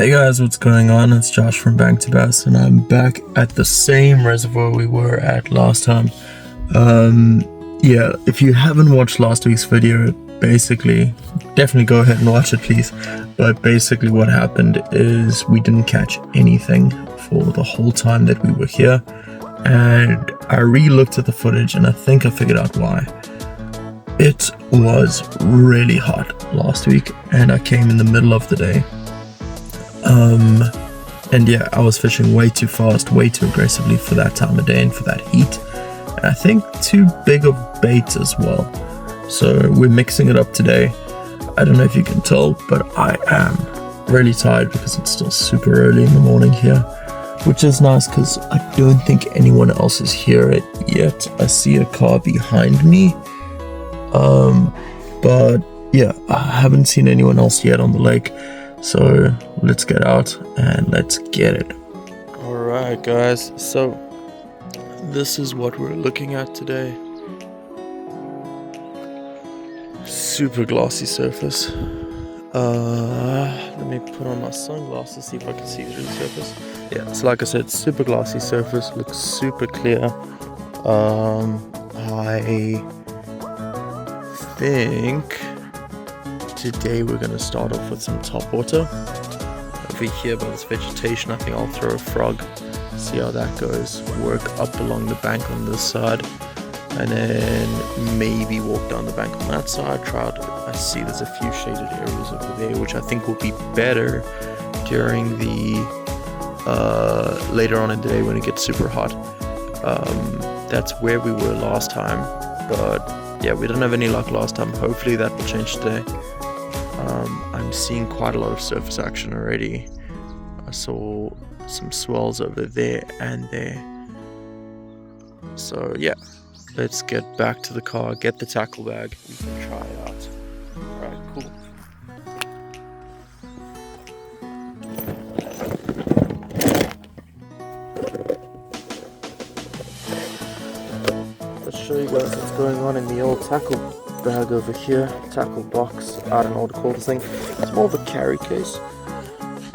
Hey guys, what's going on? It's Josh from Bank to Bass, and I'm back at the same reservoir we were at last time. Yeah, if you haven't watched last week's video, basically, definitely go ahead and watch it, please. But basically what happened is we didn't catch anything for the whole time that we were here. And I re-looked at the footage and I think I figured out why. It was really hot last week and I came in the middle of the day. And yeah, I was fishing way too fast, way too aggressively for that time of day and for that heat. And I think too big of bait as well. So we're mixing it up today. I don't know if you can tell, but I am really tired because it's still super early in the morning here, which is nice because I don't think anyone else is here yet. I see a car behind me. But yeah, I haven't seen anyone else yet on the lake. So let's get out and let's get it. Alright guys, so this is what we're looking at today. Super glossy surface. Let me put on my sunglasses, see if I can see through the surface. Yeah, so like I said, super glossy surface, looks super clear. I think today we're going to start off with some top water. Over here by this vegetation, I think I'll throw a frog, see how that goes, work up along the bank on this side, and then maybe walk down the bank on that side, try out. I see there's a few shaded areas over there, which I think will be better during the later on in the day when it gets super hot. That's where we were last time, but yeah, we didn't have any luck last time. Hopefully that will change today. I'm seeing quite a lot of surface action already. I saw some swells over there and there. So yeah, let's get back to the car, get the tackle bag, we can try it out. Alright, cool. Let's show you guys what's going on in the old tackle bag over here. Tackle box, I don't know what to call this thing. It's more of a carry case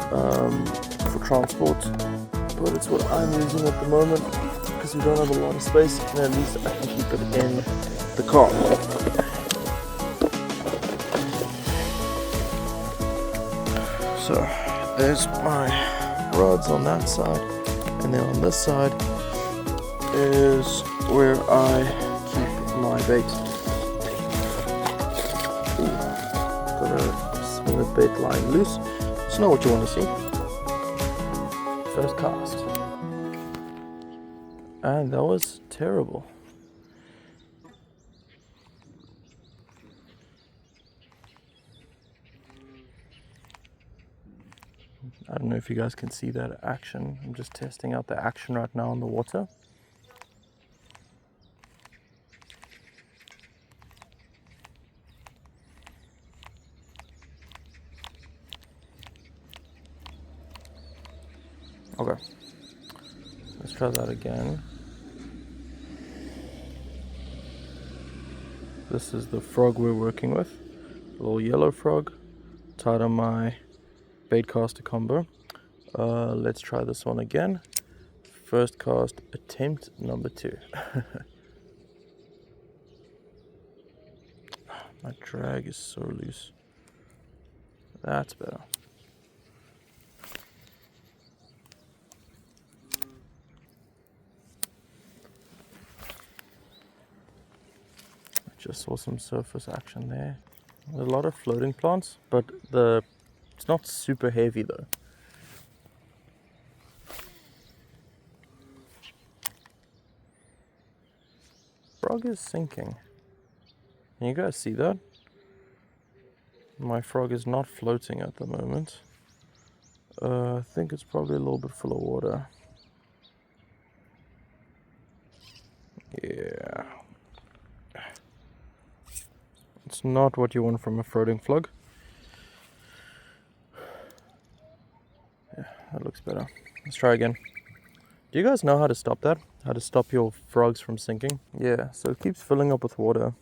for transport, but it's what I'm using at the moment because we don't have a lot of space, and at least I can keep it in the car. So there's my rods on that side, and then on this side is where I keep my bait. Swing the bait line loose. It's not what you want to see. First cast. And that was terrible. I don't know if you guys can see that action. I'm just testing out the action right now on the water. Okay, let's try that again. This is the frog we're working with, a little yellow frog, tied on my bait caster combo. Let's try this one again. First cast attempt number 2. My drag is so loose. That's better. Just saw some surface action there. There's a lot of floating plants, but it's not super heavy though. Frog is sinking. Can you guys see that? My frog is not floating at the moment. I think it's probably a little bit full of water. Yeah. It's not what you want from a floating frog. Yeah, that looks better. Let's try again. Do you guys know how to stop that? How to stop your frogs from sinking? Yeah, so it keeps filling up with water.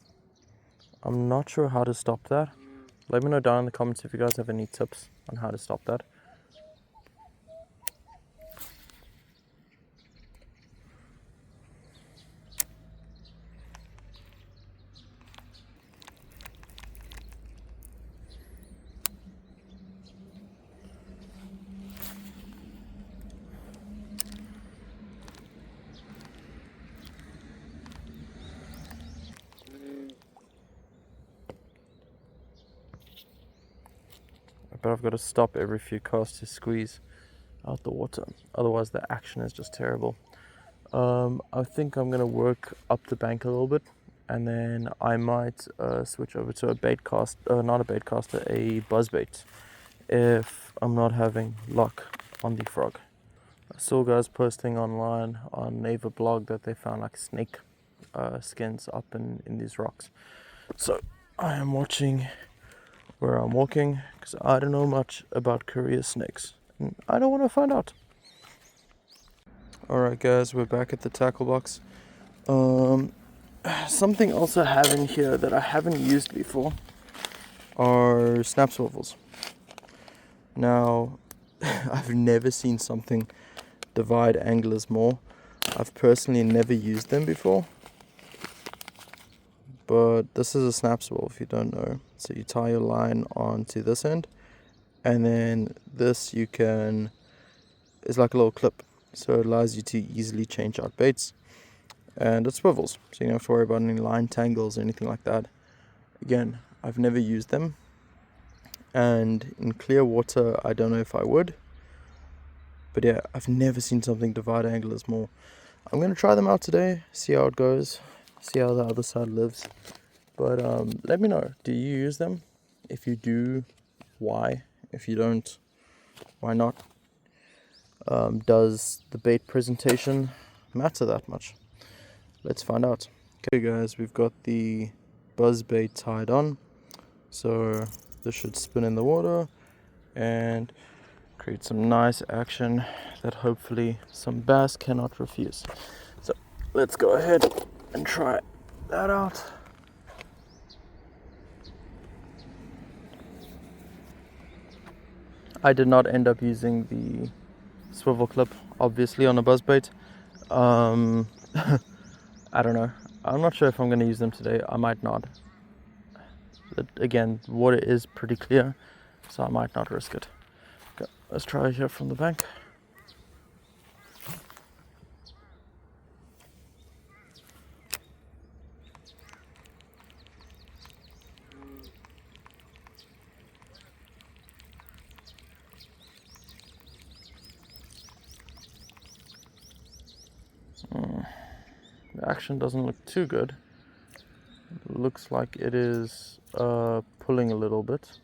I'm not sure how to stop that. Let me know down in the comments if you guys have any tips on how to stop that. but I've got to stop every few casts to squeeze out the water, otherwise the action is just terrible. I think I'm going to work up the bank a little bit, and then I might switch over to a bait cast, not a bait caster, a buzz bait, if I'm not having luck on the frog. I saw guys posting online on Naver blog that they found like snake skins up in these rocks. So I am watching where I'm walking, because I don't know much about Korea snakes, and I don't want to find out. Alright guys, we're back at the tackle box. Something else I have in here that I haven't used before are snap swivels. Now, I've never seen something divide anglers more. I've personally never used them before, but this is a snap swivel if you don't know. So you tie your line onto this end, and then this is like a little clip, so it allows you to easily change out baits, and it swivels, so you don't have to worry about any line tangles or anything like that. Again, I've never used them, and in clear water I don't know if I would, but yeah, I've never seen something divide anglers more. I'm going to try them out today, see how it goes, see how the other side lives. But let me know, do you use them? If you do, why? If you don't, why not? Does the bait presentation matter that much? Let's find out. Okay guys, we've got the buzz bait tied on, so this should spin in the water and create some nice action that hopefully some bass cannot refuse. So let's go ahead and try that out. I did not end up using the swivel clip, obviously, on a buzzbait. I don't know. I'm not sure if I'm going to use them today. I might not. But again, water is pretty clear, so I might not risk it. Okay, let's try here from the bank. The action doesn't look too good. It looks like it is pulling a little bit.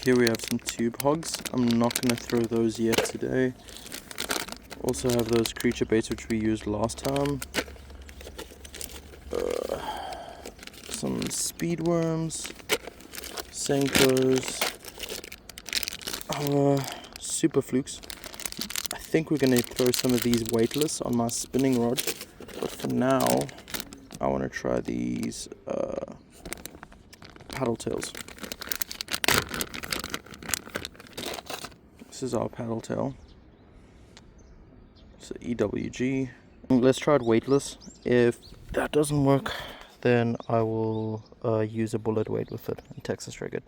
Here we have some tube hogs. I'm not going to throw those yet today. Also have those creature baits which we used last time. Some speed worms, Senkos, super flukes. I think we're going to throw some of these weightless on my spinning rod, but for now I want to try these paddle tails. This is our paddle tail. It's an EWG. Let's try it weightless. If that doesn't work, then I will use a bullet weight with it and Texas rig it.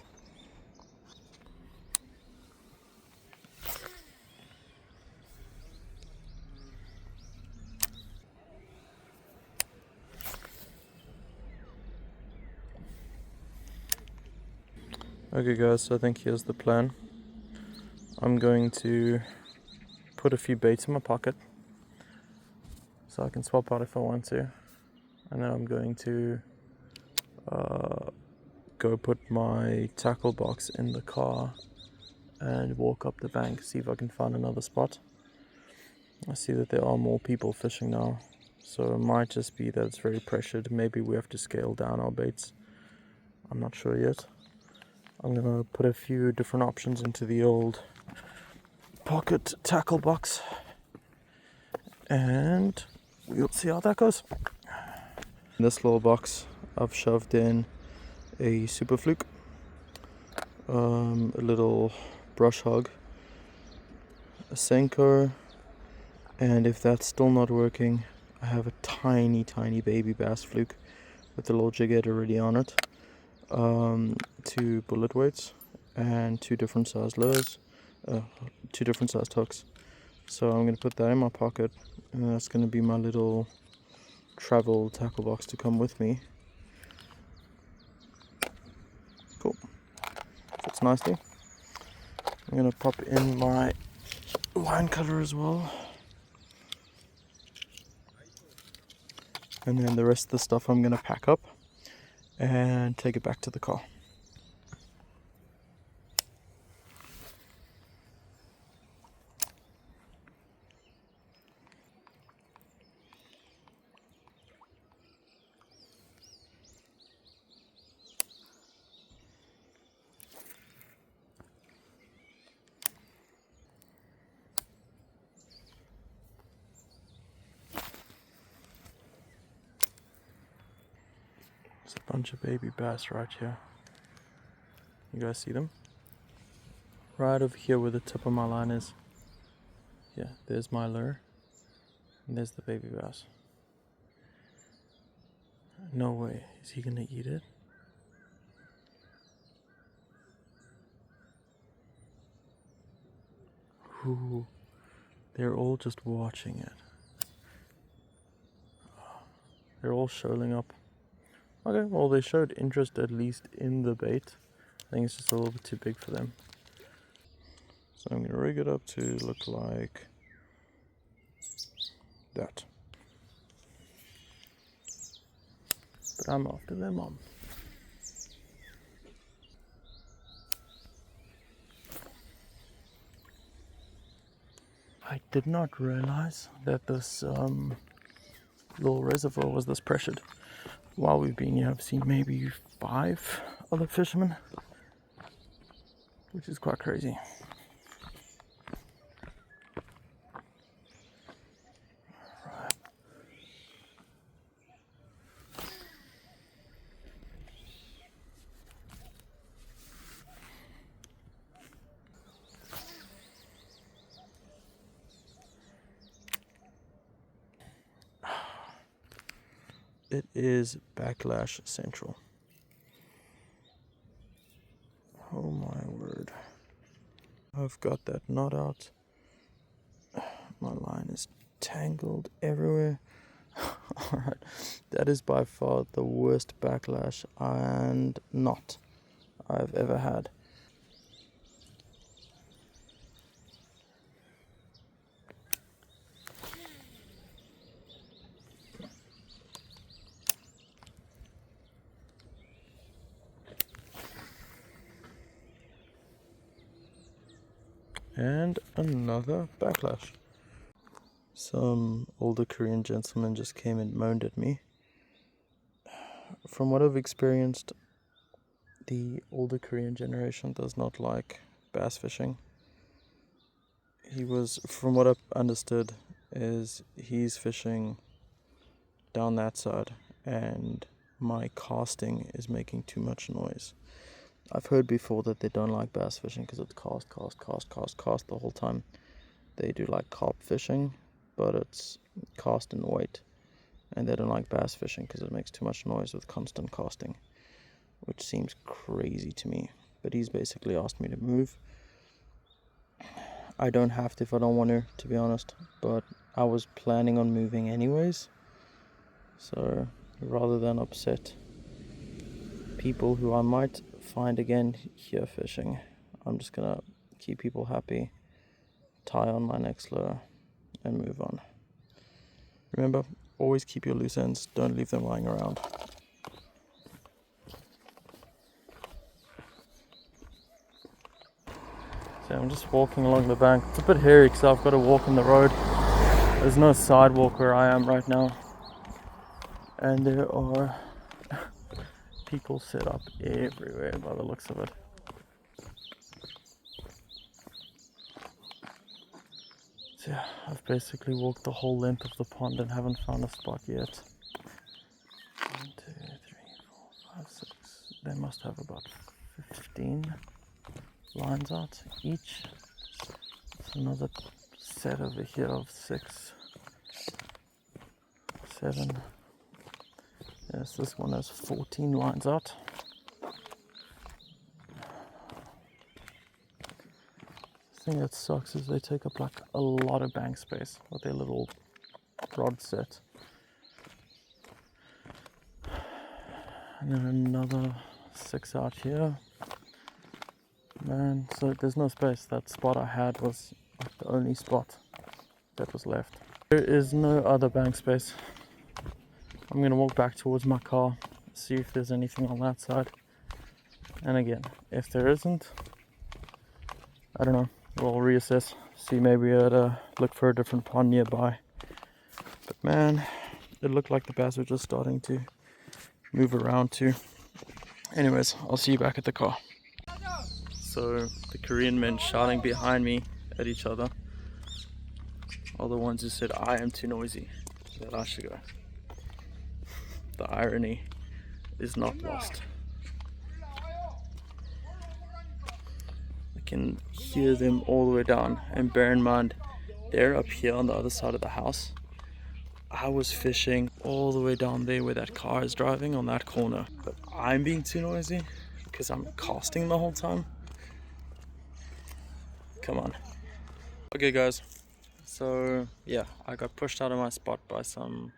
Okay guys, so I think here's the plan. I'm going to put a few baits in my pocket so I can swap out if I want to, and then I'm going to go put my tackle box in the car and walk up the bank, see if I can find another spot. I see that there are more people fishing now, so it might just be that it's very pressured. Maybe we have to scale down our baits. I'm not sure yet. I'm gonna put a few different options into the old pocket tackle box and we'll see how that goes. In this little box I've shoved in a super fluke, a little brush hog, a Senko, and if that's still not working, I have a tiny baby bass fluke with a little jig head already on it, 2 bullet weights and 2 different size lures, 2 different sized hooks. So I'm going to put that in my pocket, and that's going to be my little travel tackle box to come with me. Cool. Fits nicely. I'm going to pop in my line cutter as well. And then the rest of the stuff I'm going to pack up and take it back to the car. There's a bunch of baby bass right here. You guys see them? Right over here where the tip of my line is. Yeah, there's my lure. And there's the baby bass. No way. Is he gonna eat it? Ooh. They're all just watching it. They're all shoaling up. Okay, well they showed interest at least in the bait. I think it's just a little bit too big for them. So I'm going to rig it up to look like that. But I'm after their mom. I did not realize that this little reservoir was this pressured. While we've been here, I've seen maybe 5 other fishermen, which is quite crazy. It is Backlash Central. Oh my word. I've got that knot out. My line is tangled everywhere. Alright, that is by far the worst backlash and knot I've ever had. And another backlash. Some older Korean gentleman just came and moaned at me. From what I've experienced, the older Korean generation does not like bass fishing. From what I've understood, is he's fishing down that side and my casting is making too much noise. I've heard before that they don't like bass fishing because it's cast the whole time. They do like carp fishing, but it's cast and wait. And they don't like bass fishing because it makes too much noise with constant casting, which seems crazy to me. But he's basically asked me to move. I don't have to if I don't want to be honest, but I was planning on moving anyways. So rather than upset people who I might find again here fishing, I'm just gonna keep people happy, tie on my next lure and move on. Remember, always keep your loose ends, don't leave them lying around. So I'm just walking along the bank. It's a bit hairy because I've got to walk on the road. There's no sidewalk where I am right now. And there are people set up everywhere by the looks of it. So yeah, I've basically walked the whole length of the pond and haven't found a spot yet. 1, 2, 3, 4, 5, 6. They must have about 15 lines out each. It's another set over here of 6, 7. Yes, this one has 14 lines out. thing that sucks is they take up like a lot of bank space with their little rod set. And then another 6 out here. Man, so there's no space. That spot I had was like the only spot that was left. There is no other bank space. I'm gonna walk back towards my car, see if there's anything on that side. And again, if there isn't, I don't know, we'll reassess, see maybe I'd look for a different pond nearby. But man, it looked like the bass were just starting to move around too. Anyways, I'll see you back at the car. So the Korean men shouting behind me at each other are the ones who said I am too noisy, that I should go. The irony is not lost. I can hear them all the way down, and bear in mind, they're up here on the other side of the house. I was fishing all the way down there where that car is driving on that corner, but I'm being too noisy because I'm casting the whole time. Come on. Okay guys, so yeah, I got pushed out of my spot by some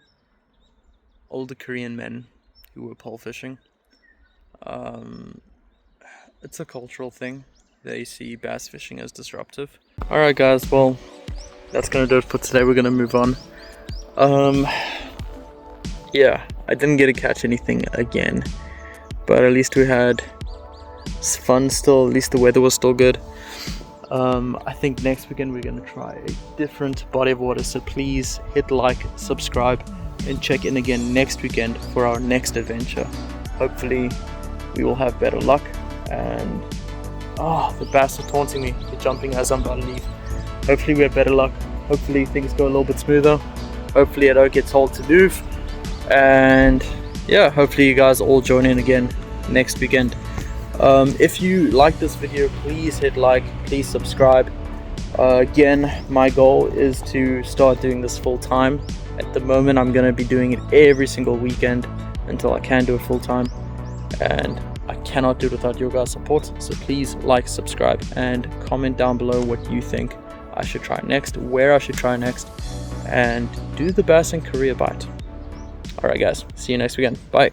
older Korean men who were pole fishing. It's a cultural thing. They see bass fishing as disruptive. Alright guys, well, that's gonna do it for today. We're gonna move on. Yeah, I didn't get to catch anything again, but at least we had fun still. At least the weather was still good. I think next weekend we're going to try a different body of water, so please hit like, subscribe, and check in again next weekend for our next adventure. Hopefully we will have better luck. And the bass are taunting me, they're jumping as I'm about to leave. Hopefully we have better luck. Hopefully things go a little bit smoother. Hopefully I don't get told to move. And yeah, hopefully you guys all join in again next weekend. If you like this video, please hit like, please subscribe. Again, my goal is to start doing this full time. At the moment I'm going to be doing it every single weekend until I can do it full time, and I cannot do it without your guys' support. So please like, subscribe, and comment down below what you think I should try next, where I should try next, and do the bass and Korea bite. Alright guys, see you next weekend. Bye.